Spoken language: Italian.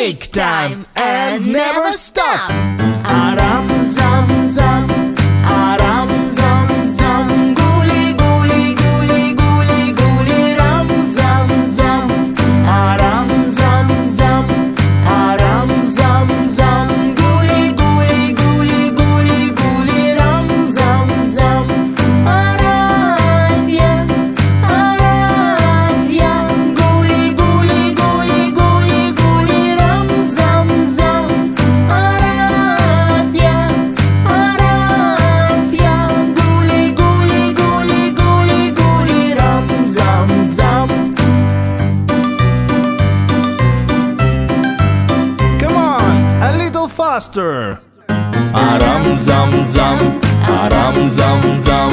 Take time and never stop. Aram zam zam, aram zam zam, guli guli guli guli guli, ram zam zam, aram zam zam, aram zam zam, guli guli guli guli guli, ram zam zam. Arabia, Arabia, guli guli guli guli guli, ram zam zam. Arabia, Arabia, guli guli guli guli guli, ram zam zam. Come on, a little faster. Aram zam zam, aram zam zam.